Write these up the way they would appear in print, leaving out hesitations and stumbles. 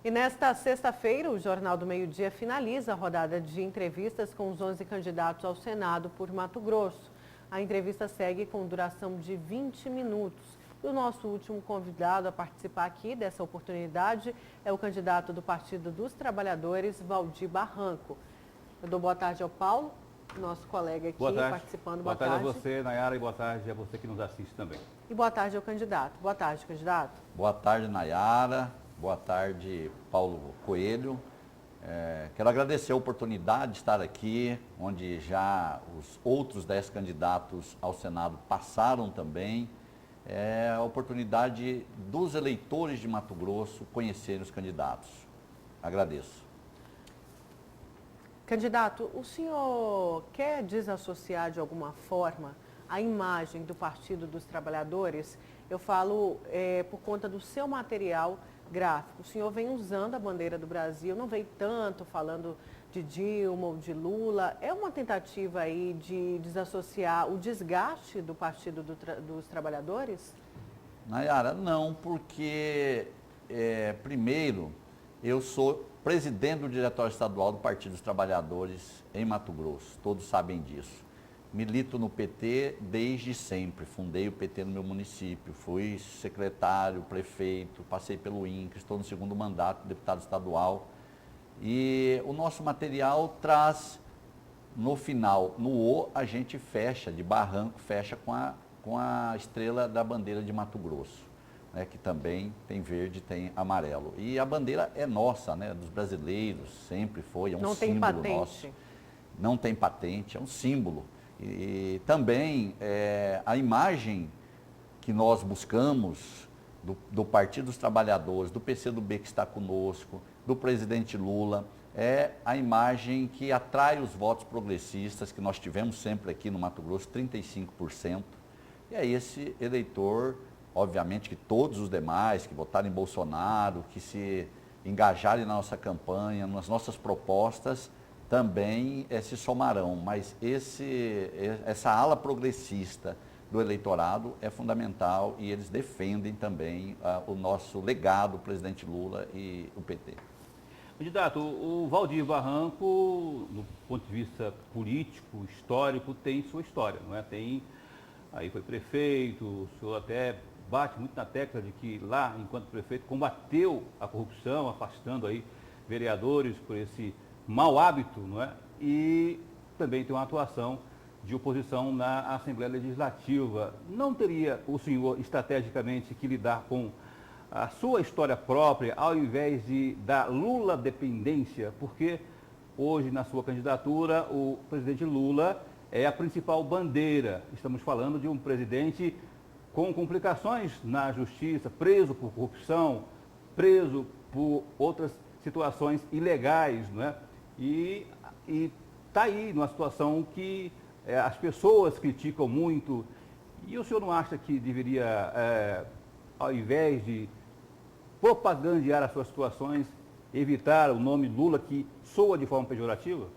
E nesta sexta-feira, o Jornal do Meio-Dia finaliza a rodada de entrevistas com os 11 candidatos ao Senado por Mato Grosso. A entrevista segue com duração de 20 minutos. E o nosso último convidado a participar aqui dessa oportunidade é o candidato do Partido dos Trabalhadores, Valdir Barranco. Eu dou boa tarde ao Paulo, nosso colega aqui participando. Boa tarde a você, Nayara, e boa tarde a você que nos assiste também. E boa tarde ao candidato. Boa tarde, candidato. Boa tarde, Nayara. Boa tarde, Paulo Coelho. Quero agradecer a oportunidade de estar aqui, onde já os outros 10 candidatos ao Senado passaram também. É a oportunidade dos eleitores de Mato Grosso conhecerem os candidatos. Agradeço. Candidato, o senhor quer desassociar de alguma forma a imagem do Partido dos Trabalhadores? Eu falo por conta do seu material gráfico. O senhor vem usando a bandeira do Brasil, não vem tanto falando de Dilma ou de Lula. É uma tentativa aí de desassociar o desgaste do Partido dos Trabalhadores? Nayara, não, porque, primeiro, eu sou presidente do Diretório Estadual do Partido dos Trabalhadores em Mato Grosso, todos sabem disso. Milito no PT desde sempre, fundei o PT no meu município, fui secretário, prefeito, passei pelo INCRA, estou no segundo mandato, deputado estadual. E o nosso material traz, no final, no O, a gente fecha, de Barranco, fecha com a estrela da bandeira de Mato Grosso, né, que também tem verde, tem amarelo. E a bandeira é nossa, né, dos brasileiros, sempre foi, é um símbolo nosso. Não tem patente, é um símbolo. E também a imagem que nós buscamos do Partido dos Trabalhadores, do PCdoB que está conosco, do presidente Lula, é a imagem que atrai os votos progressistas, que nós tivemos sempre aqui no Mato Grosso, 35%. E é esse eleitor, obviamente que todos os demais que votaram em Bolsonaro, que se engajarem na nossa campanha, nas nossas propostas, também se somarão, mas essa ala progressista do eleitorado é fundamental e eles defendem também o nosso legado, o presidente Lula e o PT. Candidato, o Valdir Barranco, do ponto de vista político, histórico, tem sua história, não é? Aí foi prefeito, o senhor até bate muito na tecla de que lá, enquanto prefeito, combateu a corrupção, afastando aí vereadores por esse mau hábito, não é? E também tem uma atuação de oposição na Assembleia Legislativa. Não teria o senhor estrategicamente que lidar com a sua história própria, ao invés da Lula dependência, porque hoje na sua candidatura o presidente Lula é a principal bandeira. Estamos falando de um presidente com complicações na justiça, preso por corrupção, preso por outras situações ilegais, não é? E está aí numa situação que as pessoas criticam muito. E o senhor não acha que deveria, ao invés de propagandear as suas situações, evitar o nome Lula, que soa de forma pejorativa?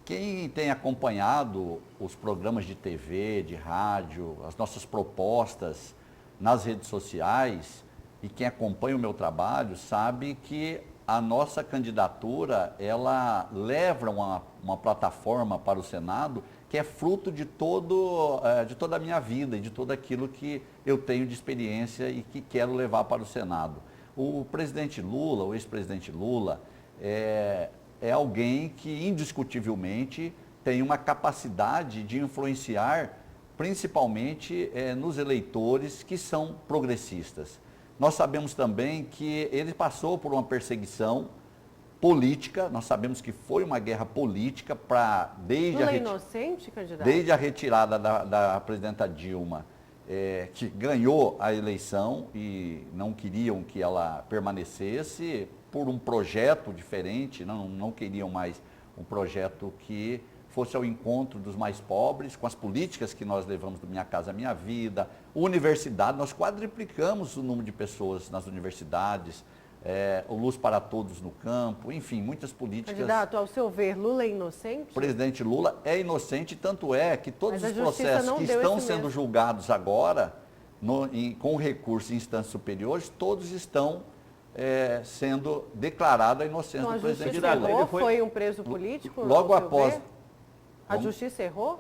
Quem tem acompanhado os programas de TV, de rádio, as nossas propostas nas redes sociais, e quem acompanha o meu trabalho, sabe que a nossa candidatura, ela leva uma plataforma para o Senado que é fruto de toda a minha vida e de tudo aquilo que eu tenho de experiência e que quero levar para o Senado. O presidente Lula, o ex-presidente Lula, é alguém que indiscutivelmente tem uma capacidade de influenciar, principalmente nos eleitores que são progressistas. Nós sabemos também que ele passou por uma perseguição política, nós sabemos que foi uma guerra política desde a retirada da presidenta Dilma, que ganhou a eleição e não queriam que ela permanecesse por um projeto diferente, não queriam mais um projeto que fosse ao encontro dos mais pobres, com as políticas que nós levamos do Minha Casa Minha Vida, universidade, nós quadriplicamos o número de pessoas nas universidades, o Luz para Todos no campo, enfim, muitas políticas. Candidato, ao seu ver, Lula é inocente? O presidente Lula é inocente, tanto é que todos os processos que estão sendo julgados agora, com recurso em instâncias superiores, todos estão sendo declarada a inocência Então, do presidente Lula. A justiça errou? Lula. Foi um preso político? Logo após... A justiça errou?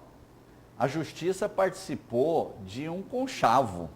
A justiça participou de um conchavo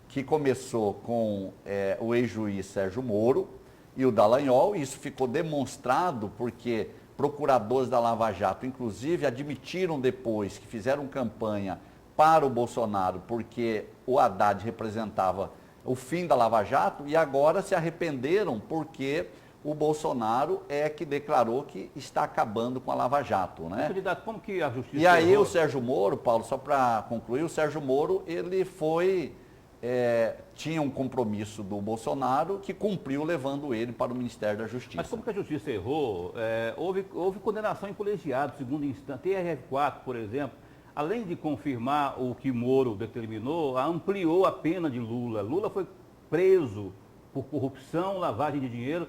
que começou com o ex-juiz Sérgio Moro e o Dallagnol. Isso ficou demonstrado porque procuradores da Lava Jato, inclusive, admitiram depois que fizeram campanha para o Bolsonaro, porque o Haddad representava o fim da Lava Jato, e agora se arrependeram porque o Bolsonaro é que declarou que está acabando com a Lava Jato, né? Candidato, como que a justiça... E aí errou? o Sérgio Moro, Paulo, só para concluir, o Sérgio Moro, ele tinha um compromisso do Bolsonaro que cumpriu levando ele para o Ministério da Justiça. Mas como que a justiça errou? Houve condenação em colegiado, segundo instância. TRF4, por exemplo, além de confirmar o que Moro determinou, ampliou a pena de Lula. Lula foi preso por corrupção, lavagem de dinheiro,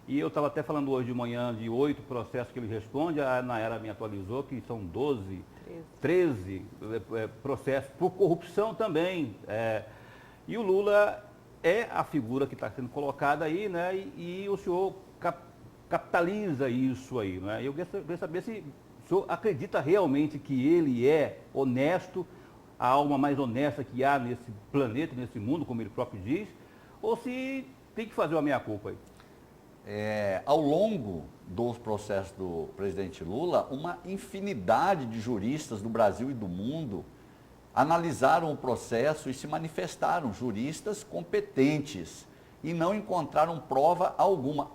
e eu estava até falando hoje de manhã de 8 processos que ele responde, a Nayara me atualizou que são 13 processos por corrupção também. E o Lula é a figura que está sendo colocada aí, né? E o senhor capitaliza isso aí, né? Eu queria saber se o senhor acredita realmente que ele é honesto, a alma mais honesta que há nesse planeta, nesse mundo, como ele próprio diz, ou se tem que fazer uma meia-culpa aí. Ao longo dos processos do presidente Lula, uma infinidade de juristas do Brasil e do mundo analisaram o processo e se manifestaram, juristas competentes, e não encontraram prova alguma.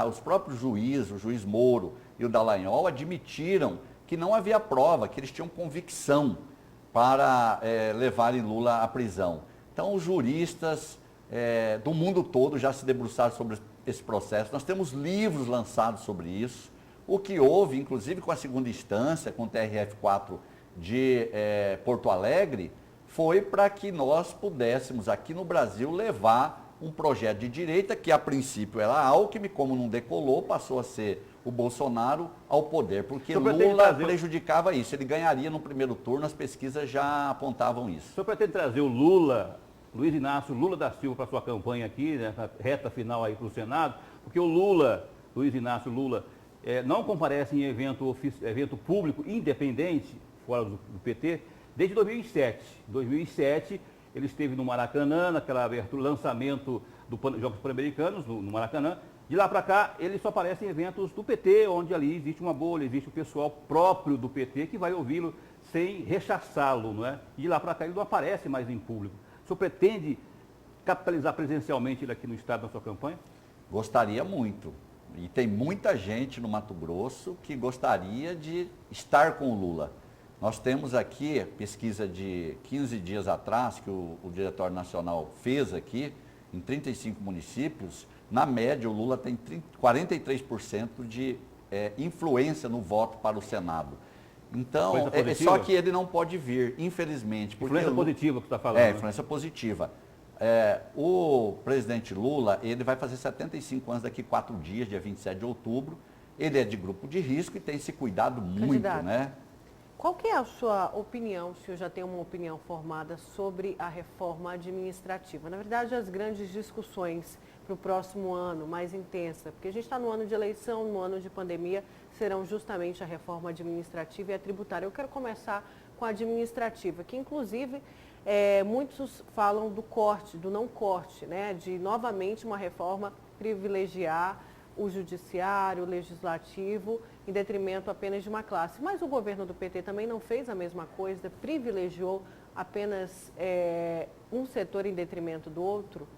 Os próprios juízes, o juiz Moro e o Dallagnol, admitiram que não havia prova, que eles tinham convicção para levarem Lula à prisão. Então, os juristas do mundo todo já se debruçaram sobre esse processo. Nós temos livros lançados sobre isso. O que houve, inclusive com a segunda instância, com o TRF4 de Porto Alegre, foi para que nós pudéssemos aqui no Brasil levar um projeto de direita, que a princípio era Alckmin, como não decolou, passou a ser o Bolsonaro ao poder, porque Lula prejudicava isso. Ele ganharia no primeiro turno, as pesquisas já apontavam isso. O senhor pretende trazer o Lula, Luiz Inácio Lula da Silva, para sua campanha aqui, nessa reta final aí para o Senado, porque o Luiz Inácio Lula, não comparece em evento público independente, fora do PT, desde 2007. Em 2007, ele esteve no Maracanã, naquela abertura, lançamento dos Jogos Pan-Americanos, no Maracanã. De lá para cá, ele só aparece em eventos do PT, onde ali existe uma bolha, existe o pessoal próprio do PT que vai ouvi-lo sem rechaçá-lo, não é? E de lá para cá ele não aparece mais em público. O senhor pretende capitalizar presencialmente ele aqui no estado na sua campanha? Gostaria muito. E tem muita gente no Mato Grosso que gostaria de estar com o Lula. Nós temos aqui, pesquisa de 15 dias atrás, que o Diretório Nacional fez aqui, em 35 municípios, na média o Lula tem 43% de influência no voto para o Senado. Então, só que ele não pode vir, infelizmente. Influência positiva que você está falando. Influência positiva. O presidente Lula, ele vai fazer 75 anos daqui a 4 dias, dia 27 de outubro. Ele é de grupo de risco e tem se cuidado muito, né? Qual que é a sua opinião, se o senhor já tem uma opinião formada sobre a reforma administrativa? Na verdade, as grandes discussões para o próximo ano, mais intensa, porque a gente está no ano de eleição, no ano de pandemia, serão justamente a reforma administrativa e a tributária. Eu quero começar com a administrativa, que inclusive muitos falam do corte, do não corte, né? De novamente uma reforma privilegiar o judiciário, o legislativo, em detrimento apenas de uma classe. Mas o governo do PT também não fez a mesma coisa, privilegiou apenas um setor em detrimento do outro?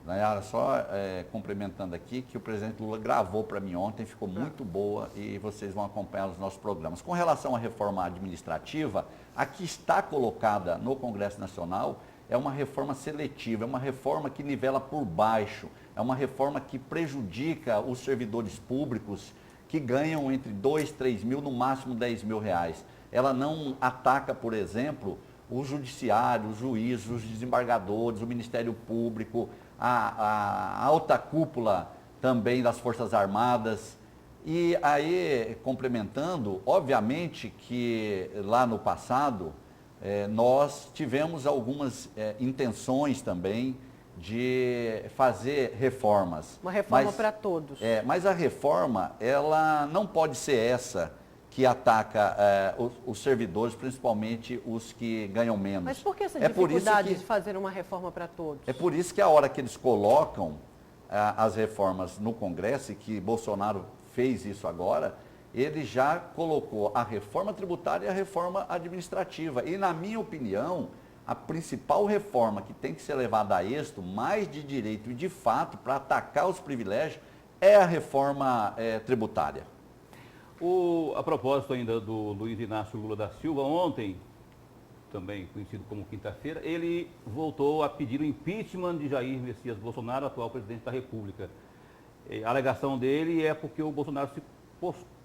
Nayara, só complementando aqui, que o presidente Lula gravou para mim ontem, ficou muito boa e vocês vão acompanhar os nossos programas. Com relação à reforma administrativa, a que está colocada no Congresso Nacional é uma reforma seletiva, é uma reforma que nivela por baixo, é uma reforma que prejudica os servidores públicos que ganham entre 2, 3 mil, no máximo 10 mil reais. Ela não ataca, por exemplo, o judiciário, os juízes, os desembargadores, o Ministério Público, a alta cúpula também das Forças Armadas. E aí, complementando, obviamente que lá no passado nós tivemos algumas intenções também de fazer reformas. Uma reforma para todos. Mas a reforma, ela não pode ser essa que ataca os servidores, principalmente os que ganham menos. Mas por que essa dificuldade de fazer uma reforma para todos? É por isso que a hora que eles colocam as reformas no Congresso, e que Bolsonaro fez isso agora, ele já colocou a reforma tributária e a reforma administrativa. E, na minha opinião, a principal reforma que tem que ser levada a êxito, mais de direito e de fato, para atacar os privilégios, é a reforma tributária. A propósito ainda do Luiz Inácio Lula da Silva, ontem, também conhecido como quinta-feira, ele voltou a pedir o impeachment de Jair Messias Bolsonaro, atual presidente da República. A alegação dele é porque o Bolsonaro se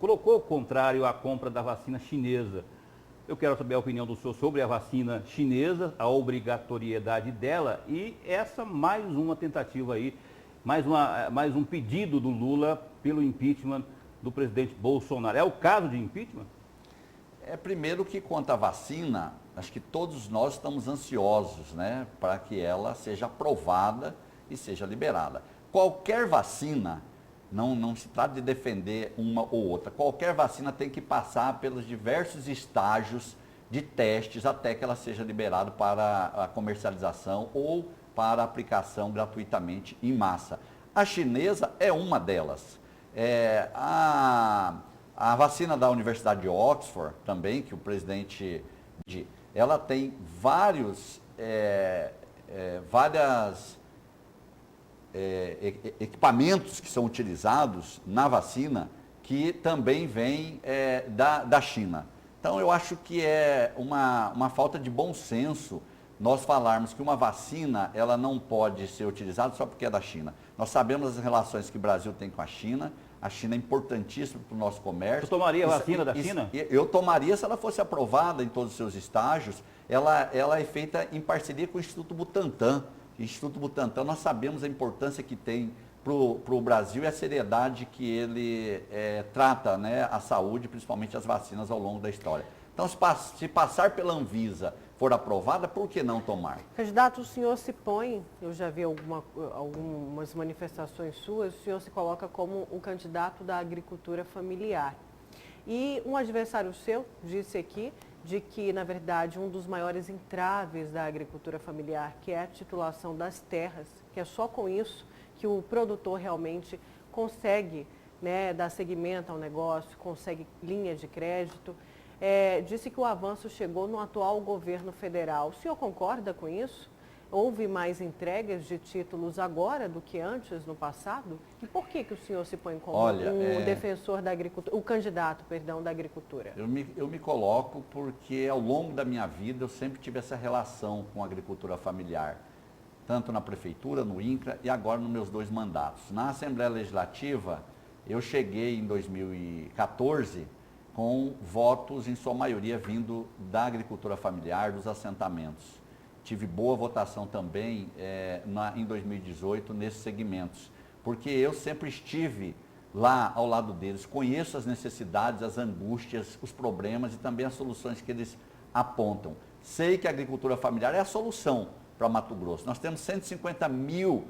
colocou contrário à compra da vacina chinesa. Eu quero saber a opinião do senhor sobre a vacina chinesa, a obrigatoriedade dela e essa mais uma tentativa aí, mais um pedido do Lula pelo impeachment do presidente Bolsonaro. É o caso de impeachment? Primeiro que quanto à vacina, acho que todos nós estamos ansiosos, né, para que ela seja aprovada e seja liberada. Qualquer vacina, não se trata de defender uma ou outra, qualquer vacina tem que passar pelos diversos estágios de testes até que ela seja liberada para a comercialização ou para aplicação gratuitamente em massa. A chinesa é uma delas. A vacina da Universidade de Oxford também, que o presidente, ela tem vários equipamentos que são utilizados na vacina que também vêm da China. Então eu acho que é uma falta de bom senso nós falarmos que uma vacina ela não pode ser utilizada só porque é da China. Nós sabemos as relações que o Brasil tem com a China é importantíssima para o nosso comércio. Você tomaria a vacina da China? Eu tomaria se ela fosse aprovada em todos os seus estágios. Ela é feita em parceria com o Instituto Butantan. O Instituto Butantan, nós sabemos a importância que tem para o Brasil e a seriedade que ele trata, né, a saúde, principalmente as vacinas ao longo da história. Então, se passar pela Anvisa for aprovada, por que não tomar? Candidato, o senhor se põe, eu já vi algumas manifestações suas, o senhor se coloca como o candidato da agricultura familiar. E um adversário seu disse aqui de que, na verdade, um dos maiores entraves da agricultura familiar, que é a titulação das terras, que é só com isso que o produtor realmente consegue, né, dar seguimento ao negócio, consegue linha de crédito. Disse que o avanço chegou no atual governo federal. O senhor concorda com isso? Houve mais entregas de títulos agora do que antes, no passado? E por que o senhor se põe como defensor da agricultura, o candidato, perdão, da agricultura? Eu me coloco porque ao longo da minha vida eu sempre tive essa relação com a agricultura familiar, tanto na prefeitura, no INCRA e agora nos meus 2 mandatos. Na Assembleia Legislativa, eu cheguei em 2014 com votos, em sua maioria, vindo da agricultura familiar, dos assentamentos. Tive boa votação também em 2018 nesses segmentos, porque eu sempre estive lá ao lado deles, conheço as necessidades, as angústias, os problemas e também as soluções que eles apontam. Sei que a agricultura familiar é a solução para Mato Grosso. Nós temos 150 mil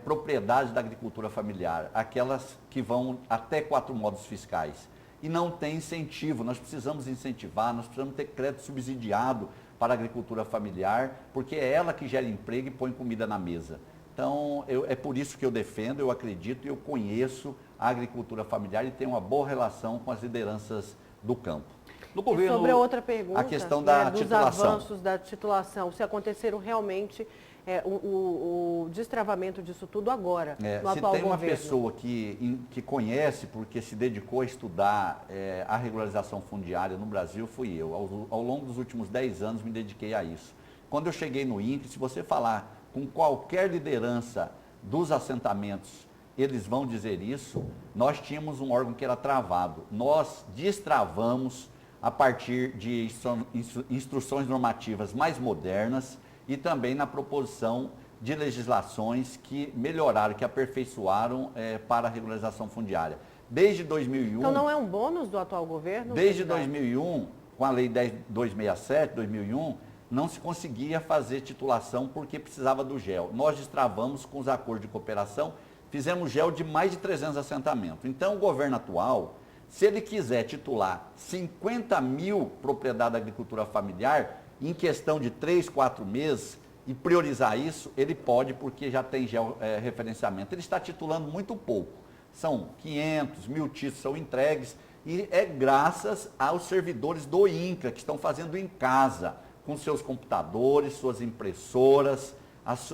propriedades da agricultura familiar, aquelas que vão até 4 modos fiscais. E não tem incentivo, nós precisamos incentivar, nós precisamos ter crédito subsidiado para a agricultura familiar, porque é ela que gera emprego e põe comida na mesa. Então, é por isso que eu defendo, eu acredito e eu conheço a agricultura familiar e tenho uma boa relação com as lideranças do campo. No governo, sobre a outra pergunta, a questão da dos titulação. Avanços da titulação, se aconteceram realmente o destravamento disso tudo agora, no atual governo. Se tem uma pessoa que conhece, porque se dedicou a estudar a regularização fundiária no Brasil, fui eu. Ao longo dos últimos 10 anos me dediquei a isso. Quando eu cheguei no INCRA, se você falar com qualquer liderança dos assentamentos, eles vão dizer isso, nós tínhamos um órgão que era travado. Nós destravamos a partir de instruções normativas mais modernas e também na proposição de legislações que melhoraram, que aperfeiçoaram para a regularização fundiária. Desde 2001... Então não é um bônus do atual governo? Desde 2001, com a Lei 10.267, 2001, não se conseguia fazer titulação porque precisava do GEL. Nós destravamos com os acordos de cooperação, fizemos GEL de mais de 300 assentamentos. Então, o governo atual, se ele quiser titular 50 mil propriedades da agricultura familiar, em questão de 3, 4 meses, e priorizar isso, ele pode, porque já tem referenciamento. Ele está titulando muito pouco. São 500, 1.000 títulos são entregues, e é graças aos servidores do INCRA, que estão fazendo em casa, com seus computadores, suas impressoras,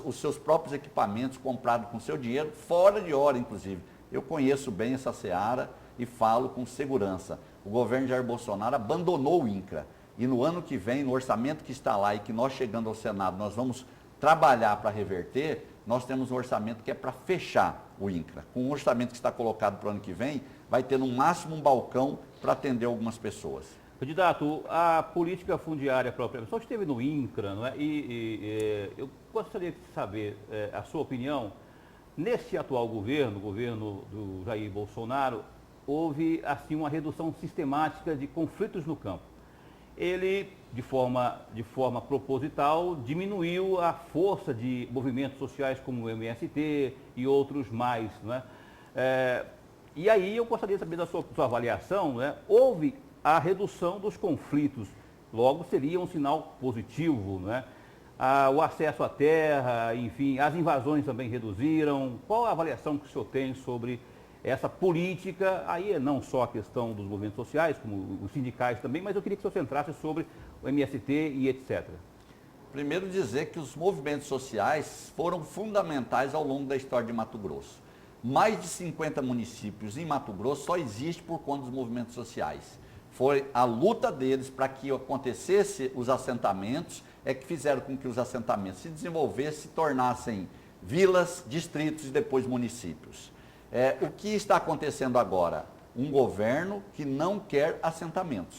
os seus próprios equipamentos comprados com seu dinheiro, fora de hora, inclusive. Eu conheço bem essa seara e falo com segurança. O governo Jair Bolsonaro abandonou o INCRA. E no ano que vem, no orçamento que está lá e que nós chegando ao Senado, nós vamos trabalhar para reverter, nós temos um orçamento que é para fechar o INCRA. Com o orçamento que está colocado para o ano que vem, vai ter no máximo um balcão para atender algumas pessoas. Candidato, a política fundiária própria, só esteve no INCRA, não é? Eu gostaria de saber a sua opinião. Nesse atual governo, o governo do Jair Bolsonaro, houve assim uma redução sistemática de conflitos no campo. Ele, de forma proposital, diminuiu a força de movimentos sociais como o MST e outros mais, não é? E aí eu gostaria de saber da sua avaliação, né? Houve a redução dos conflitos, logo seria um sinal positivo, né? O acesso à terra, enfim, as invasões também reduziram. Qual a avaliação que o senhor tem sobre essa política? Aí não só a questão dos movimentos sociais, como os sindicais também, mas eu queria que o senhor centrasse sobre o MST e etc. Primeiro dizer que os movimentos sociais foram fundamentais ao longo da história de Mato Grosso. Mais de 50 municípios em Mato Grosso só existe por conta dos movimentos sociais. Foi a luta deles para que acontecesse os assentamentos, é que fizeram com que os assentamentos se desenvolvessem, se tornassem vilas, distritos e depois municípios. O que está acontecendo agora? Um governo que não quer assentamentos.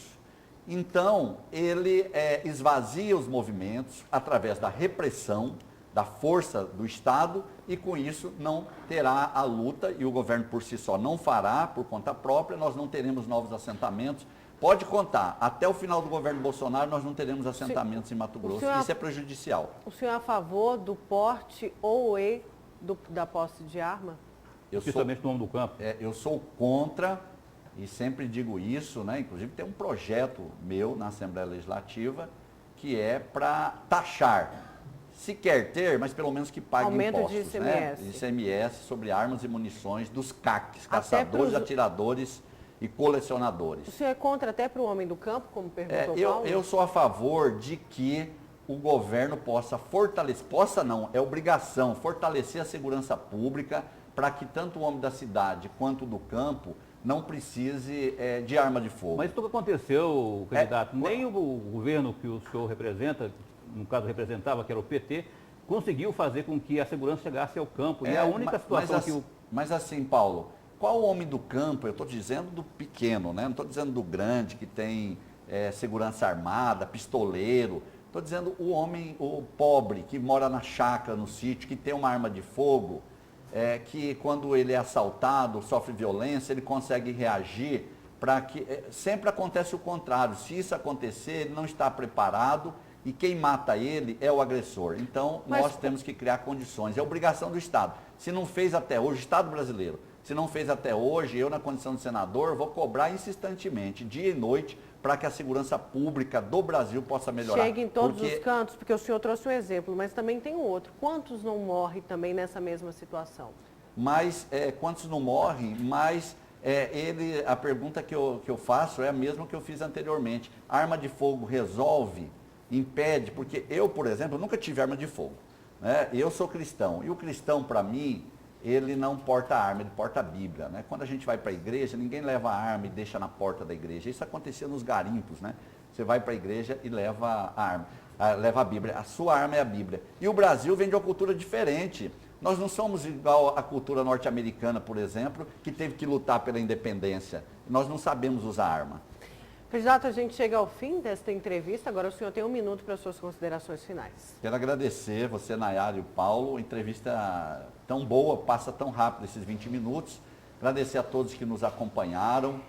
Então, ele esvazia os movimentos através da repressão, da força do Estado, e com isso não terá a luta, e o governo por si só não fará, por conta própria, nós não teremos novos assentamentos. Pode contar, até o final do governo Bolsonaro nós não teremos assentamentos em Mato Grosso, isso é prejudicial. O senhor é a favor do porte ou da posse de arma? Principalmente no nome do campo. Eu sou contra, e sempre digo isso, né? Inclusive tem um projeto meu na Assembleia Legislativa que é para taxar, se quer ter, mas pelo menos que pague aumento impostos, de ICMS. né? ICMS sobre armas e munições dos CACs, caçadores, atiradores e colecionadores. O senhor é contra até para o homem do campo, como perguntou Paulo? Eu sou a favor de que o governo possa fortalecer, é obrigação, fortalecer a segurança pública, para que tanto o homem da cidade quanto do campo não precise de arma de fogo. Mas isso que aconteceu, candidato, nem o governo que o senhor representa, no caso representava, que era o PT, conseguiu fazer com que a segurança chegasse ao campo. E é a única situação Mas assim, Paulo, qual o homem do campo? Eu estou dizendo do pequeno, né? Não estou dizendo do grande, que tem segurança armada, pistoleiro. Estou dizendo o pobre, que mora na chácara, no sítio, que tem uma arma de fogo, que quando ele é assaltado, sofre violência, ele consegue reagir para que... sempre acontece o contrário. Se isso acontecer, ele não está preparado e quem mata ele é o agressor. Então, nós temos que criar condições. É obrigação do Estado. Se não fez até hoje, o Estado brasileiro, se não fez até hoje, eu, na condição de senador, vou cobrar insistentemente, dia e noite, para que a segurança pública do Brasil possa melhorar. Chega em todos os cantos, porque o senhor trouxe um exemplo, mas também tem outro. Quantos não morrem também nessa mesma situação? Mas, quantos não morrem, mas a pergunta que eu faço é a mesma que eu fiz anteriormente. A arma de fogo resolve, impede, porque eu, por exemplo, nunca tive arma de fogo, né? Eu sou cristão, e o cristão, para mim, ele não porta arma, ele porta a Bíblia, né? Quando a gente vai para a igreja, ninguém leva a arma e deixa na porta da igreja. Isso acontecia nos garimpos, né? Você vai para a igreja e leva a arma, leva a Bíblia. A sua arma é a Bíblia. E o Brasil vem de uma cultura diferente. Nós não somos igual à cultura norte-americana, por exemplo, que teve que lutar pela independência. Nós não sabemos usar arma. Candidato, a gente chega ao fim desta entrevista. Agora o senhor tem 1 minuto para suas considerações finais. Quero agradecer você, Nayara e o Paulo. Entrevista tão boa, passa tão rápido esses 20 minutos. Agradecer a todos que nos acompanharam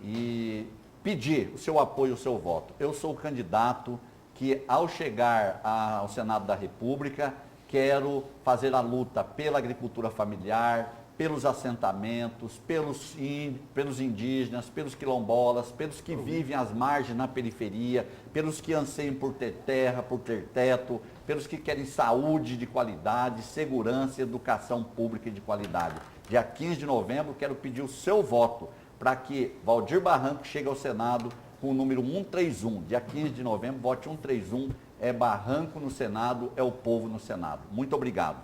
e pedir o seu apoio, o seu voto. Eu sou o candidato que ao chegar ao Senado da República, quero fazer a luta pela agricultura familiar, pelos assentamentos, pelos indígenas, pelos quilombolas, pelos que vivem às margens na periferia, pelos que anseiam por ter terra, por ter teto, pelos que querem saúde de qualidade, segurança e educação pública de qualidade. Dia 15 de novembro, quero pedir o seu voto para que Valdir Barranco chegue ao Senado com o número 131. Dia 15 de novembro, vote 131, é Barranco no Senado, é o povo no Senado. Muito obrigado.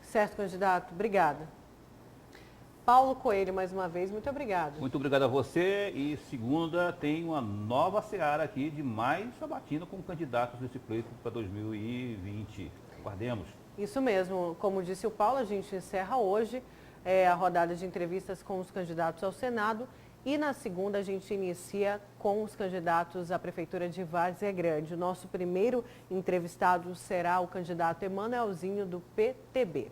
Certo, candidato. Obrigada. Paulo Coelho, mais uma vez, muito obrigado. Muito obrigado a você e segunda tem uma nova seara aqui de mais sabatina com candidatos desse pleito para 2020. Aguardemos. Isso mesmo, como disse o Paulo, a gente encerra hoje a rodada de entrevistas com os candidatos ao Senado e na segunda a gente inicia com os candidatos à Prefeitura de Várzea Grande. O nosso primeiro entrevistado será o candidato Emanuelzinho do PTB.